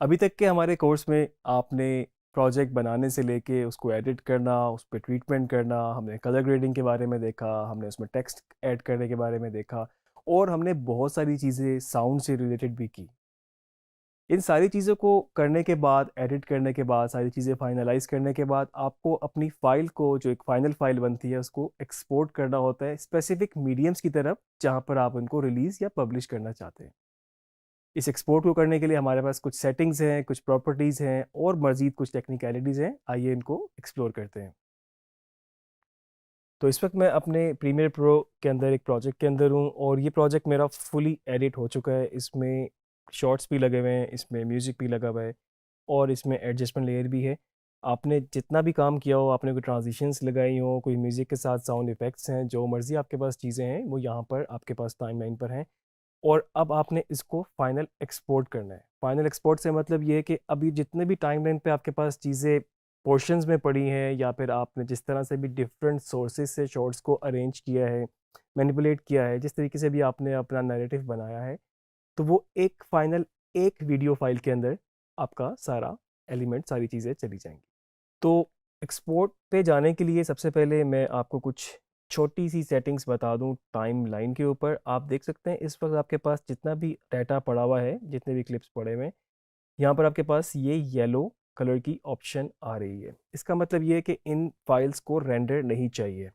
अभी तक के हमारे कोर्स में आपने प्रोजेक्ट बनाने से लेके उसको एडिट करना, उस पे ट्रीटमेंट करना, हमने कलर ग्रेडिंग के बारे में देखा, हमने उसमें टेक्स्ट ऐड करने के बारे में देखा और हमने बहुत सारी चीज़ें साउंड से रिलेटेड भी की। इन सारी चीज़ों को करने के बाद, एडिट करने के बाद, सारी चीज़ें फाइनलाइज़ करने के बाद आपको अपनी फ़ाइल को, जो एक फ़ाइनल फ़ाइल बनती है, उसको एक्सपोर्ट करना होता है स्पेसिफ़िक मीडियम्स की तरफ, जहाँ पर आप उनको रिलीज़ या पब्लिश करना चाहते हैं। इस एक्सपोर्ट को करने के लिए हमारे पास कुछ सेटिंग्स हैं, कुछ प्रॉपर्टीज़ हैं और मज़ीद कुछ टेक्निकलिटीज़ हैं। आइए इनको एक्सप्लोर करते हैं। तो इस वक्त मैं अपने प्रीमियर प्रो के अंदर एक प्रोजेक्ट के अंदर हूँ और ये प्रोजेक्ट मेरा फुली एडिट हो चुका है। इसमें शॉर्ट्स भी लगे हुए हैं, इसमें म्यूज़िक भी लगा हुआ है और इसमें एडजस्टमेंट लेयर भी है। आपने जितना भी काम किया हो, आपने कोई ट्रांजिशंस लगाई हो, कोई म्यूज़िक के साथ साउंड इफ़ेक्ट्स हैं, जो मर्ज़ी आपके पास चीज़ें हैं, वो यहाँ पर आपके पास टाइमलाइन पर हैं। और अब आपने इसको फाइनल एक्सपोर्ट करना है। फाइनल एक्सपोर्ट से मतलब ये है कि अभी जितने भी टाइमलाइन पे आपके पास चीज़ें पोर्शंस में पड़ी हैं या फिर आपने जिस तरह से भी डिफरेंट सोर्सेज से शॉर्ट्स को अरेंज किया है, मैनिपुलेट किया है, जिस तरीके से भी आपने अपना नैरेटिव बनाया है, तो वो एक फाइनल एक वीडियो फाइल के अंदर आपका सारा एलिमेंट, सारी चीज़ें चली जाएंगी। तो एक्सपोर्ट पे जाने के लिए सबसे पहले मैं आपको कुछ छोटी सी सेटिंग्स बता दूं टाइम लाइन के ऊपर। आप देख सकते हैं इस वक्त आपके पास जितना भी डाटा पड़ा हुआ है, जितने भी क्लिप्स पड़े हुए हैं, यहाँ पर आपके पास ये येलो कलर की ऑप्शन आ रही है। इसका मतलब ये है कि इन फाइल्स को रेंडर नहीं चाहिए।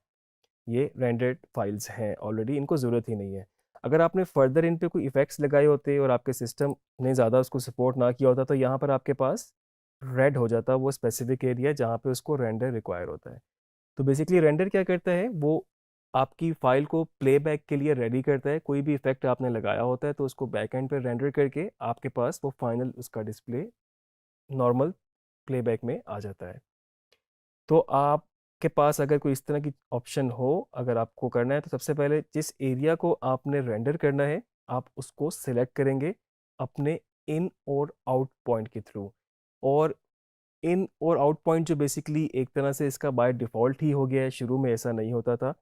ये रेंडर्ड फाइल्स हैं ऑलरेडी, इनको ज़रूरत ही नहीं है। अगर आपने फर्दर इन पे कोई इफ़ेक्ट्स लगाए होते और आपके सिस्टम ने ज़्यादा उसको सपोर्ट ना किया होता, तो यहाँ पर आपके पास रेड हो जाता वो स्पेसिफिक एरिया जहाँ पे उसको रेंडर रिक्वायर होता है। तो बेसिकली रेंडर क्या करता है, वो आपकी फाइल को प्लेबैक के लिए रेडी करता है। कोई भी इफेक्ट आपने लगाया होता है तो उसको बैक एंड पर रेंडर करके आपके पास वो फाइनल उसका डिस्प्ले नॉर्मल प्लेबैक में आ जाता है। तो आपके पास अगर कोई इस तरह की ऑप्शन हो, अगर आपको करना है, तो सबसे पहले जिस एरिया को आपने रेंडर करना है आप उसको सिलेक्ट करेंगे अपने इन और आउट पॉइंट के थ्रू। और इन और आउट पॉइंट जो बेसिकली एक तरह से इसका बाय डिफ़ॉल्ट ही हो गया है, शुरू में ऐसा नहीं होता था।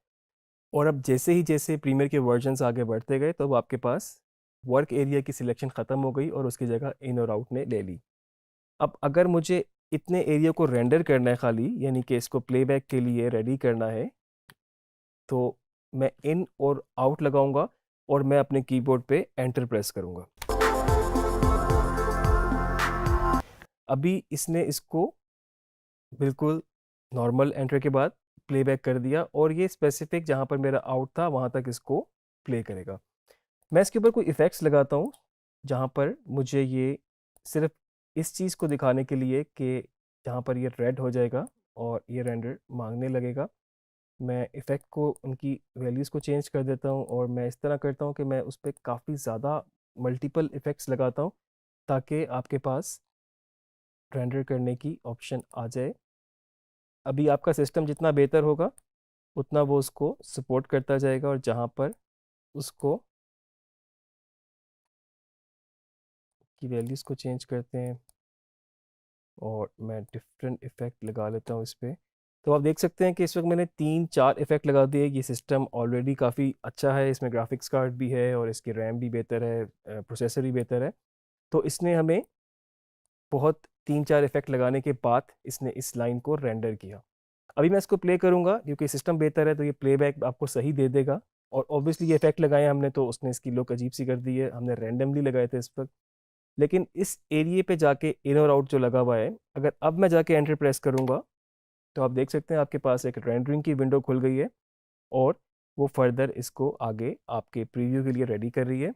और अब जैसे प्रीमियर के वर्जन्स आगे बढ़ते गए, तो अब आपके पास वर्क एरिया की सिलेक्शन ख़त्म हो गई और उसकी जगह इन और आउट ने ले ली। अब अगर मुझे इतने एरिया को रेंडर करना है खाली, यानी कि इसको प्लेबैक के लिए रेडी करना है, तो मैं इन और आउट लगाऊंगा और मैं अपने कीबोर्ड पे एंटर प्रेस करूंगा। अभी इसने इसको बिल्कुल नॉर्मल एंटर के बाद प्लेबैक कर दिया और ये स्पेसिफिक जहाँ पर मेरा आउट था वहाँ तक इसको प्ले करेगा। मैं इसके ऊपर कोई इफ़ेक्ट्स लगाता हूँ जहाँ पर मुझे ये सिर्फ इस चीज़ को दिखाने के लिए कि जहाँ पर ये रेड हो जाएगा और ये रेंडर मांगने लगेगा, मैं इफ़ेक्ट को, उनकी वैल्यूज़ को चेंज कर देता हूँ और मैं इस तरह करता हूँ कि मैं उस पर काफ़ी ज़्यादा मल्टीपल इफ़ेक्ट्स लगाता हूँ ताकि आपके पास रेंडर करने की ऑप्शन आ जाए। अभी आपका सिस्टम जितना बेहतर होगा उतना वो उसको सपोर्ट करता जाएगा और जहाँ पर उसको की वैल्यूज़ को चेंज करते हैं और मैं डिफरेंट इफ़ेक्ट लगा लेता हूँ इस पर। तो आप देख सकते हैं कि इस वक्त मैंने 3-4 इफ़ेक्ट लगा दिए। ये सिस्टम ऑलरेडी काफ़ी अच्छा है, इसमें ग्राफिक्स कार्ड भी है और इसकी रैम भी बेहतर है, प्रोसेसर भी बेहतर है। तो इसने हमें बहुत 3-4 इफ़ेक्ट लगाने के बाद इसने इस लाइन को रेंडर किया। अभी मैं इसको प्ले करूँगा, क्योंकि सिस्टम बेहतर है तो ये प्लेबैक आपको सही दे देगा। और ऑब्वियसली ये इफ़ेक्ट लगाए हमने तो उसने इसकी लुक अजीब सी कर दी है, हमने रैंडमली लगाए थे इस वक्त। लेकिन इस एरिए पे जाके इन और आउट जो लगा हुआ है, अगर अब मैं जाके एंटर प्रेस करूँगा तो आप देख सकते हैं आपके पास एक रेंडरिंग की विंडो खुल गई है और वो फर्दर इसको आगे आपके प्रीव्यू के लिए रेडी कर रही है।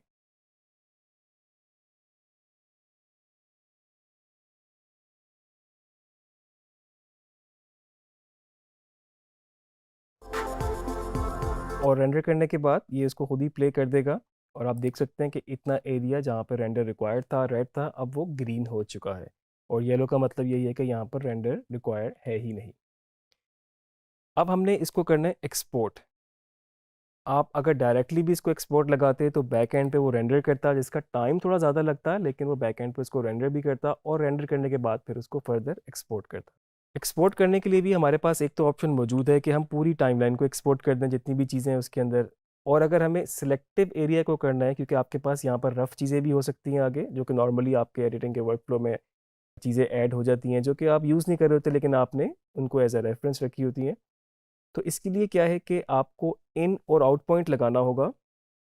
और रेंडर करने के बाद ये इसको खुद ही प्ले कर देगा और आप देख सकते हैं कि इतना एरिया जहाँ पर रेंडर रिक्वायर्ड था, रेड था, अब वो ग्रीन हो चुका है। और येलो का मतलब यही है कि यहाँ पर रेंडर रिक्वायर्ड है ही नहीं। अब हमने इसको करना है एक्सपोर्ट। आप अगर डायरेक्टली भी इसको एक्सपोर्ट लगाते तो बैक एंड पे वो रेंडर करता, जिसका टाइम थोड़ा ज़्यादा लगता, लेकिन वो बैक एंड पे इसको रेंडर भी करता और रेंडर करने के बाद फिर उसको फर्दर एक्सपोर्ट करता। एक्सपोर्ट करने के लिए भी हमारे पास एक तो ऑप्शन मौजूद है कि हम पूरी टाइमलाइन को एक्सपोर्ट कर दें, जितनी भी चीज़ें उसके अंदर और अगर हमें सिलेक्टिव एरिया को करना है, क्योंकि आपके पास यहाँ पर रफ चीज़ें भी हो सकती हैं आगे, जो कि नॉर्मली आपके एडिटिंग के वर्क फ्लो में चीज़ें ऐड हो जाती हैं जो कि आप यूज़ नहीं कर रहे होते, लेकिन आपने उनको एज अ रेफरेंस रखी होती हैं। तो इसके लिए क्या है कि आपको इन और आउट पॉइंट लगाना होगा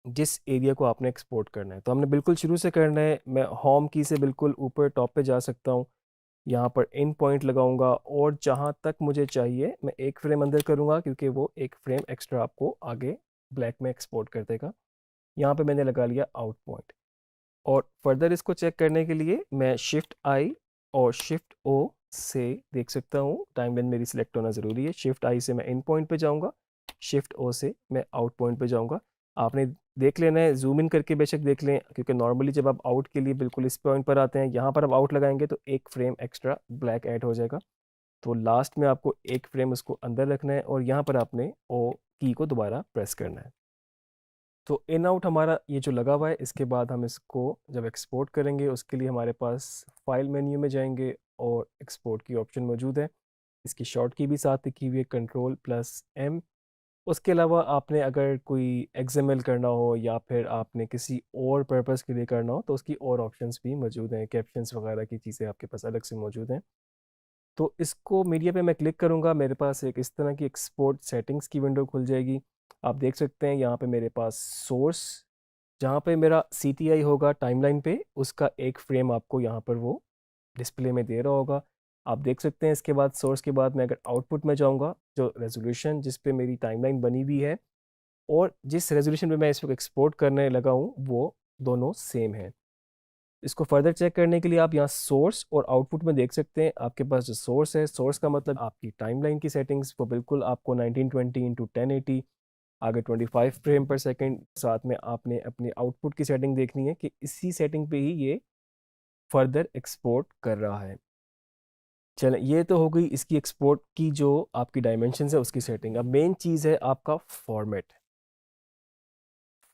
जिस एरिया को आपने एक्सपोर्ट करना है। तो हमने बिल्कुल शुरू से करना है। मैं होम की से बिल्कुल ऊपर टॉप पे जा सकता हूँ, यहाँ पर इन पॉइंट लगाऊंगा और जहाँ तक मुझे चाहिए मैं एक फ्रेम अंदर करूँगा, क्योंकि वो एक फ्रेम एक्स्ट्रा आपको आगे ब्लैक में एक्सपोर्ट कर देगा। यहाँ पे मैंने लगा लिया आउट पॉइंट। और फर्दर इसको चेक करने के लिए मैं शिफ्ट आई और शिफ्ट ओ से देख सकता हूँ। टाइमलाइन मेरी सिलेक्ट होना ज़रूरी है। शिफ्ट आई से मैं इन पॉइंट पे जाऊँगा, शिफ्ट ओ से मैं आउट पॉइंट पे जाऊँगा। आपने देख लेना है, जूम इन करके बेशक देख लें, क्योंकि नॉर्मली जब आप आउट के लिए बिल्कुल इस पॉइंट पर आते हैं, यहाँ पर आप आउट लगाएंगे तो एक फ्रेम एक्स्ट्रा ब्लैक ऐड हो जाएगा। तो लास्ट में आपको एक फ्रेम उसको अंदर रखना है और यहाँ पर आपने ओ की को दोबारा प्रेस करना है। तो इन आउट हमारा ये जो लगा हुआ है, इसके बाद हम इसको जब एक्सपोर्ट करेंगे उसके लिए हमारे पास फाइल मेन्यू में जाएंगे और एक्सपोर्ट की ऑप्शन मौजूद है। इसकी शॉर्ट की भी साथ लिखी हुई है, Ctrl+M। उसके अलावा आपने अगर कोई XML करना हो या फिर आपने किसी और पर्पस के लिए करना हो तो उसकी और ऑप्शंस भी मौजूद हैं। कैप्शंस वगैरह की चीज़ें आपके पास अलग से मौजूद हैं। तो इसको मीडिया पे मैं क्लिक करूँगा, मेरे पास एक इस तरह की एक्सपोर्ट सेटिंग्स की विंडो खुल जाएगी। आप देख सकते हैं यहाँ पे मेरे पास सोर्स, जहाँ पे मेरा CTI होगा टाइमलाइन पे, उसका एक फ्रेम आपको यहाँ पर वो डिस्प्ले में दे रहा होगा। आप देख सकते हैं इसके बाद सोर्स के बाद मैं अगर आउटपुट में जाऊँगा, जो रेजोल्यूशन जिस पे मेरी टाइमलाइन बनी हुई है और जिस रेजोल्यूशन पे मैं इस वक्त एक्सपोर्ट करने लगा हूँ, वो दोनों सेम है। इसको फर्दर चेक करने के लिए आप यहाँ सोर्स और आउटपुट में देख सकते हैं। आपके पास जो सोर्स है, सोर्स का मतलब आपकी टाइमलाइन की सेटिंग्स वो बिल्कुल आपको 1920x1080, आगे 25 फ्रेम पर सेकंड, साथ में आपने अपने आउटपुट की सेटिंग देखनी है कि इसी सेटिंग पे ही ये फर्दर एक्सपोर्ट कर रहा है। चलें, ये तो हो गई इसकी एक्सपोर्ट की जो आपकी डायमेंशंस है उसकी सेटिंग। अब मेन चीज़ है आपका फॉर्मेट।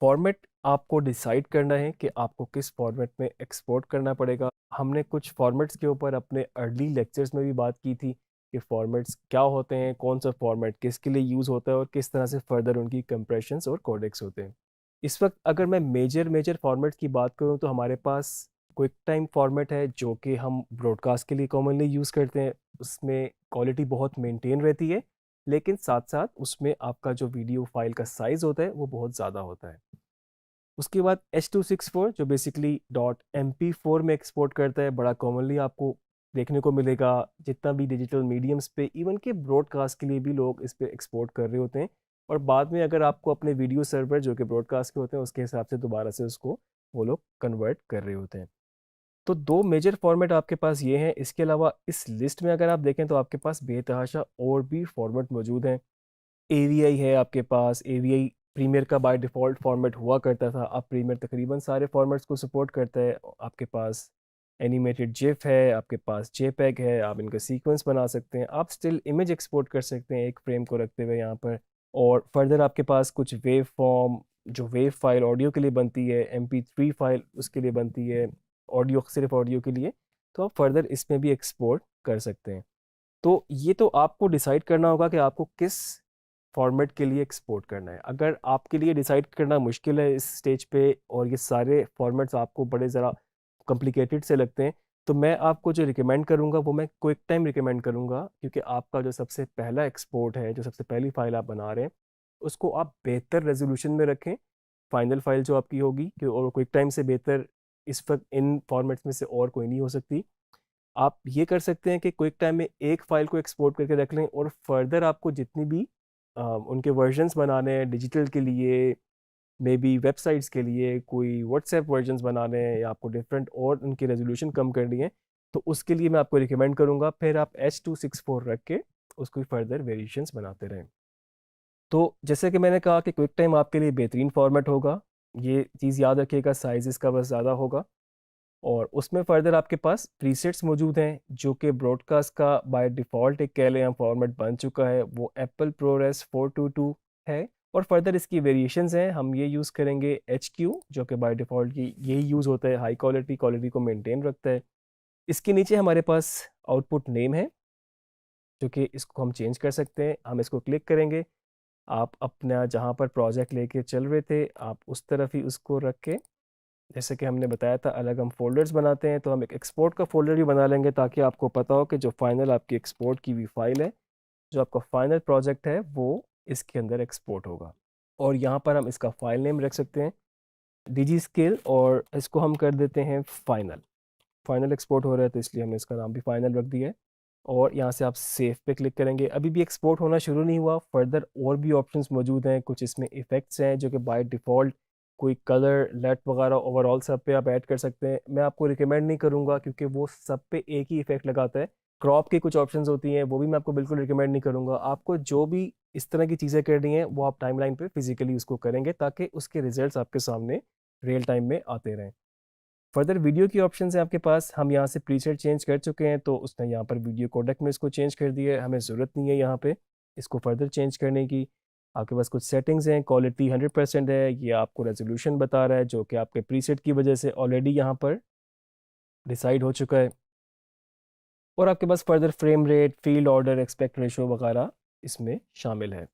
फॉर्मेट आपको डिसाइड करना है कि आपको किस फॉर्मेट में एक्सपोर्ट करना पड़ेगा। हमने कुछ फॉर्मेट्स के ऊपर अपने अर्ली लेक्चर्स में भी बात की थी कि फॉर्मेट्स क्या होते हैं, कौन सा फॉर्मेट किसके लिए यूज़ होता है और किस तरह से फर्दर उनकी कंप्रेशंस और कोडेक्स होते हैं। इस वक्त अगर मैं मेजर मेजर फॉर्मेट्स की बात करूं तो हमारे पास क्विक टाइम फॉर्मेट है, जो कि हम ब्रॉडकास्ट के लिए कॉमनली यूज़ करते हैं। उसमें क्वालिटी बहुत मेंटेन रहती है, लेकिन साथ साथ उसमें आपका जो वीडियो फाइल का साइज़ होता है वो बहुत ज़्यादा होता है। उसके बाद H.264 जो बेसिकली .MP4 में एक्सपोर्ट करता है, बड़ा कॉमनली आपको देखने को मिलेगा। जितना भी डिजिटल मीडियम्स पे, इवन के ब्रॉडकास्ट के लिए भी लोग इस पे एक्सपोर्ट कर रहे होते हैं, और बाद में अगर आपको अपने वीडियो सर्वर जो कि ब्रॉडकास्ट के होते हैं उसके हिसाब से दोबारा से उसको वो लोग कन्वर्ट कर रहे होते हैं। तो दो मेजर फॉर्मेट आपके पास ये हैं। इसके अलावा इस लिस्ट में अगर आप देखें तो आपके पास बेतहाशा और भी फॉर्मेट मौजूद हैं। AVI है आपके पास। AVI प्रीमियर का बाय डिफ़ॉल्ट फॉर्मेट हुआ करता था, अब प्रीमियर तकरीबन सारे फॉर्मेट्स को सपोर्ट करता है। आपके पास एनिमेटेड जिफ है, आपके पास JPEG है, आप इनका सीक्वेंस बना सकते हैं, आप स्टिल इमेज एक्सपोर्ट कर सकते हैं एक फ्रेम को रखते हुए यहाँ पर। और फर्दर आपके पास कुछ वेव फॉर्म, जो वेव फाइल ऑडियो के लिए बनती है, MP3 फाइल उसके लिए बनती है, ऑडियो सिर्फ ऑडियो के लिए, तो आप फर्दर इसमें भी एक्सपोर्ट कर सकते हैं। तो ये तो आपको डिसाइड करना होगा कि आपको किस फॉर्मेट के लिए एक्सपोर्ट करना है। अगर आपके लिए डिसाइड करना मुश्किल है इस स्टेज पे और ये सारे फॉर्मेट्स आपको बड़े ज़रा कॉम्प्लिकेटेड से लगते हैं, तो मैं आपको जो रिकमेंड करूँगा वो मैं क्विक टाइम रिकमेंड करूँगा, क्योंकि आपका जो सबसे पहला एक्सपोर्ट है, जो सबसे पहली फाइल आप बना रहे हैं, उसको आप बेहतर रेजोल्यूशन में रखें। फाइनल फाइल जो आपकी होगी कि, और क्विक टाइम से बेहतर इस वक्त इन फॉर्मेट्स में से और कोई नहीं हो सकती। आप ये कर सकते हैं कि क्विक टाइम में एक फाइल को एक्सपोर्ट करके रख लें, और फर्दर आपको जितनी भी उनके वर्जन्स बनाने हैं डिजिटल के लिए, मे बी वेबसाइट्स के लिए कोई व्हाट्सएप वर्जन्स बनाने हैं, या आपको डिफरेंट और उनकी रेजोल्यूशन कम करनी है, तो उसके लिए मैं आपको रिकमेंड करूँगा फिर आप H.264 रख के उसको फर्दर वेरिएशंस बनाते रहें। तो जैसे कि मैंने कहा कि क्विक टाइम आपके लिए बेहतरीन फॉर्मेट होगा। ये चीज़ याद रखिएगा, साइज़ इसका बस ज़्यादा होगा। और उसमें फर्दर आपके पास प्रीसेट्स मौजूद हैं, जो कि ब्रॉडकास्ट का बाय डिफ़ॉल्ट एक कह लें हम फॉर्मेट बन चुका है, वो एप्पल ProRes 422 है। और फर्दर इसकी वेरिएशंस हैं, हम ये यूज़ करेंगे HQ, जो कि बाय डिफ़ॉल्ट की यही यूज़ होता है, हाई क्वालिटी को मेंटेन रखता है। इसके नीचे हमारे पास आउटपुट नेम है, जो कि इसको हम चेंज कर सकते हैं। हम इसको क्लिक करेंगे आप अपना जहाँ पर प्रोजेक्ट लेके चल रहे थे आप उस तरफ ही उसको रख के, जैसे कि हमने बताया था अलग हम फोल्डर्स बनाते हैं, तो हम एक एक्सपोर्ट का फोल्डर भी बना लेंगे ताकि आपको पता हो कि जो फाइनल आपकी एक्सपोर्ट की हुई फाइल है, जो आपका फाइनल प्रोजेक्ट है वो इसके अंदर एक्सपोर्ट होगा। और यहाँ पर हम इसका फाइल नेम रख सकते हैं डिजी स्केल, और इसको हम कर देते हैं फाइनल। फाइनल एक्सपोर्ट हो रहा है तो इसलिए हमने इसका नाम भी फाइनल रख दिया है। और यहाँ से आप सेव पे क्लिक करेंगे। अभी भी एक्सपोर्ट होना शुरू नहीं हुआ, फर्दर और भी ऑप्शंस मौजूद हैं, कुछ इसमें इफ़ेक्ट्स हैं जो कि बाय डिफ़ॉल्ट कोई कलर लेट वगैरह ओवरऑल सब पे आप ऐड कर सकते हैं। मैं आपको रिकमेंड नहीं करूँगा क्योंकि वो सब पे एक ही इफेक्ट लगाता है। क्रॉप की कुछ ऑप्शंस होती हैं वो भी मैं आपको बिल्कुल रिकमेंड नहीं करूँगा। आपको जो भी इस तरह की चीज़ें करनी है वो आप टाइमलाइन पे फिजिकली उसको करेंगे ताकि उसके रिजल्ट्स आपके सामने रियल टाइम में आते रहें। फर्दर वीडियो की ऑप्शन है आपके पास, हम यहाँ से प्रीसेट चेंज कर चुके हैं तो उसने यहाँ पर वीडियो कोडेक में इसको चेंज कर दिया है, हमें ज़रूरत नहीं है यहाँ पे इसको फर्दर चेंज करने की। आपके पास कुछ सेटिंग्स हैं, क्वालिटी 100% है, ये आपको रेजोल्यूशन बता रहा है जो कि आपके प्रीसेट की वजह से ऑलरेडी यहाँ पर डिसाइड हो चुका है। और आपके पास further frame rate, field order, aspect ratio वगैरह इसमें शामिल है।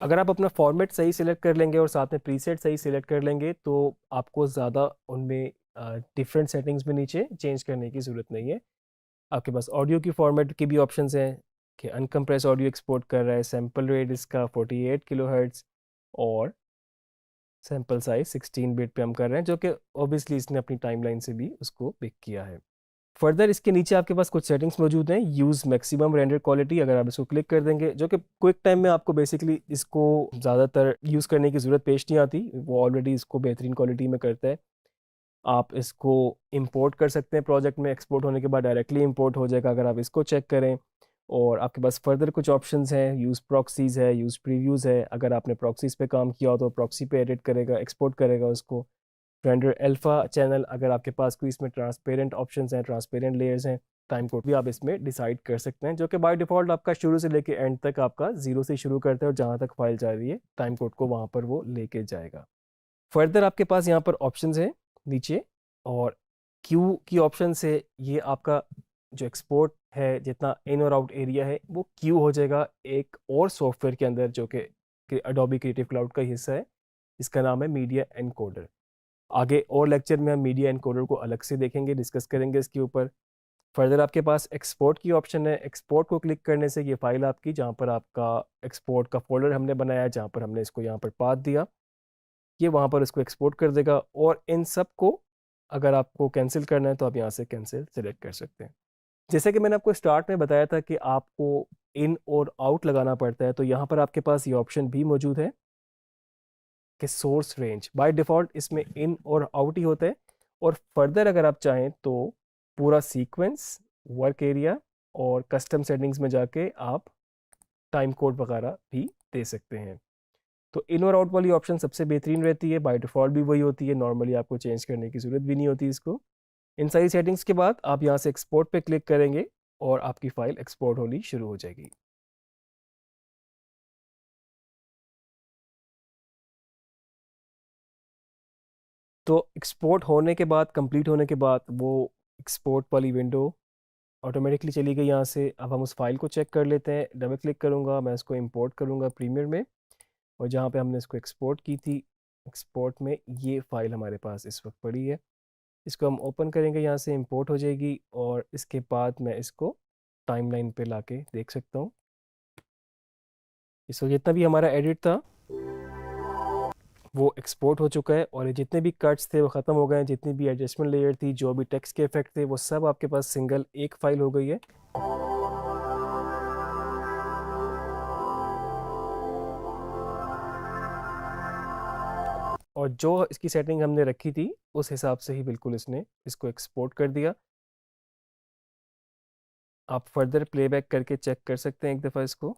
अगर आप अपना फॉर्मेट सही सिलेक्ट कर लेंगे और साथ में प्रीसेट सही सिलेक्ट कर लेंगे तो आपको ज़्यादा उनमें डिफरेंट सेटिंग्स में नीचे चेंज करने की ज़रूरत नहीं है। आपके पास ऑडियो की फॉर्मेट की भी ऑप्शंस हैं कि अनकम्प्रेस ऑडियो एक्सपोर्ट कर रहा है, सैम्पल रेट इसका 48 किलोहर्ट्ज़ और सैम्पल साइज 16 बिट पे हम कर रहे हैं, जो कि ऑब्वियसली इसने अपनी टाइमलाइन से भी उसको पिक किया है। फर्दर इसके नीचे आपके पास कुछ सेटिंग्स मौजूद हैं, यूज़ मैक्सिमम रेंडर क्वालिटी, अगर आप इसको क्लिक कर देंगे, जो कि क्विक टाइम में आपको बेसिकली इसको ज़्यादातर यूज़ करने की ज़रूरत पेश नहीं आती, वो ऑलरेडी इसको बेहतरीन क्वालिटी में करता है। आप इसको इंपोर्ट कर सकते हैं प्रोजेक्ट में, एक्सपोर्ट होने के बाद डायरेक्टली इंपोर्ट हो जाएगा अगर आप इसको चेक करें। और आपके पास फर्दर कुछ ऑप्शंस हैं, यूज़ प्रॉक्सीज़ है, यूज़ प्रीव्यूज़ है, अगर आपने प्रॉक्सीज़ पे काम किया हो तो प्रॉक्सी पे एडिट करेगा, एक्सपोर्ट करेगा उसको। रेंडर अल्फ़ा चैनल, अगर आपके पास कोई इसमें ट्रांसपेरेंट ऑप्शंस हैं, ट्रांसपेरेंट लेयर्स हैं, टाइम कोड भी आप इसमें डिसाइड कर सकते हैं, जो कि बाय डिफ़ॉल्ट आपका शुरू से लेके एंड तक आपका ज़ीरो से शुरू करता है और जहाँ तक फाइल जा रही है टाइम कोड को वहाँ पर वो लेके जाएगा। फर्दर आपके पास यहाँ पर ऑप्शंस हैं नीचे, और क्यू की ऑप्शन से ये आपका जो एक्सपोर्ट है जितना इन और आउट एरिया है वो क्यू हो जाएगा एक और सॉफ्टवेयर के अंदर जो कि अडोबी क्रिएटिव क्लाउड का हिस्सा है, इसका नाम है मीडिया एनकोडर। आगे और लेक्चर में हम मीडिया एनकोडर को अलग से देखेंगे, डिस्कस करेंगे इसके ऊपर। फर्दर आपके पास एक्सपोर्ट की ऑप्शन है, एक्सपोर्ट को क्लिक करने से ये फाइल आपकी जहाँ पर आपका एक्सपोर्ट का फोल्डर हमने बनाया है, जहाँ पर हमने इसको यहाँ पर पाथ दिया, ये वहाँ पर इसको एक्सपोर्ट कर देगा। और इन सब को अगर आपको कैंसिल करना है तो आप यहाँ से कैंसिल सेलेक्ट कर सकते हैं। जैसे कि मैंने आपको स्टार्ट में बताया था कि आपको इन और आउट लगाना पड़ता है, तो यहाँ पर आपके पास ये ऑप्शन भी मौजूद है कि सोर्स रेंज, बाय डिफ़ॉल्ट इसमें इन और आउट ही होता है। और फर्दर अगर आप चाहें तो पूरा सीक्वेंस, वर्क एरिया और कस्टम सेटिंग्स में जाके आप टाइम कोड वगैरह भी दे सकते हैं। तो इन और आउट वाली ऑप्शन सबसे बेहतरीन रहती है, बाय डिफ़ॉल्ट भी वही होती है, नॉर्मली आपको चेंज करने की ज़रूरत भी नहीं होती इसको। इन सारी सेटिंग्स के बाद आप यहाँ से एक्सपोर्ट पे क्लिक करेंगे और आपकी फ़ाइल एक्सपोर्ट होनी शुरू हो जाएगी। तो एक्सपोर्ट होने के बाद, कंप्लीट होने के बाद वो एक्सपोर्ट वाली विंडो ऑटोमेटिकली चली गई यहाँ से। अब हम उस फाइल को चेक कर लेते हैं, डबल क्लिक करूँगा, मैं इसको इंपोर्ट करूँगा प्रीमियर में, और जहाँ पे हमने इसको एक्सपोर्ट की थी, एक्सपोर्ट में ये फ़ाइल हमारे पास इस वक्त पड़ी है। इसको हम ओपन करेंगे, यहाँ से इंपोर्ट हो जाएगी और इसके बाद मैं इसको टाइमलाइन पे लाके देख सकता हूँ। इसको जितना भी हमारा एडिट था वो एक्सपोर्ट हो चुका है, और ये जितने भी कट्स थे वो ख़त्म हो गए हैं, जितनी भी एडजस्टमेंट लेयर थी, जो भी टेक्स्ट के इफेक्ट थे, वो सब आपके पास सिंगल एक फाइल हो गई है। और जो इसकी सेटिंग हमने रखी थी उस हिसाब से ही बिल्कुल इसने इसको एक्सपोर्ट कर दिया। आप फर्दर प्लेबैक करके चेक कर सकते हैं एक दफ़ा इसको,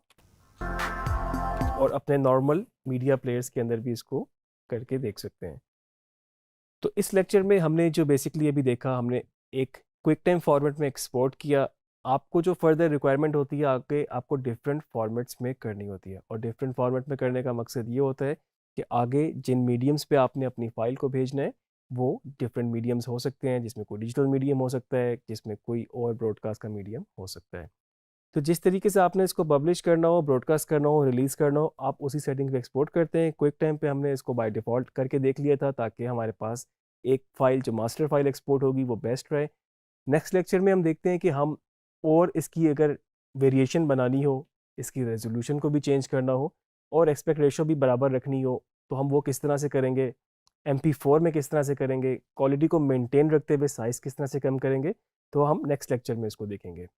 और अपने नॉर्मल मीडिया प्लेयर्स के अंदर भी इसको करके देख सकते हैं। तो इस लेक्चर में हमने जो बेसिकली अभी देखा, हमने एक क्विक टाइम फॉर्मेट में एक्सपोर्ट किया। आपको जो फर्दर रिक्वायरमेंट होती है आगे आपको डिफरेंट फॉर्मेट्स में करनी होती है, और डिफरेंट फॉर्मेट में करने का मकसद ये होता है कि आगे जिन मीडियम्स पे आपने अपनी फ़ाइल को भेजना है वो डिफरेंट मीडियम्स हो सकते हैं, जिसमें कोई डिजिटल मीडियम हो सकता है, जिसमें कोई और ब्रॉडकास्ट का मीडियम हो सकता है। तो जिस तरीके से आपने इसको पब्लिश करना हो, ब्रॉडकास्ट करना हो, रिलीज़ करना हो, आप उसी सेटिंग पे एक्सपोर्ट करते हैं। क्विक टाइम पे हमने इसको बाय डिफ़ॉल्ट करके देख लिया था ताकि हमारे पास एक फ़ाइल जो मास्टर फ़ाइल एक्सपोर्ट होगी वो बेस्ट रहे। नेक्स्ट लेक्चर में हम देखते हैं कि हम और इसकी अगर वेरिएशन बनानी हो, इसकी रेज़ोल्यूशन को भी चेंज करना हो और एस्पेक्ट रेशियो भी बराबर रखनी हो, तो हम वो किस तरह से करेंगे, MP4 में किस तरह से करेंगे, क्वालिटी को मेंटेन रखते हुए साइज़ किस तरह से कम करेंगे, तो हम नेक्स्ट लेक्चर में इसको देखेंगे।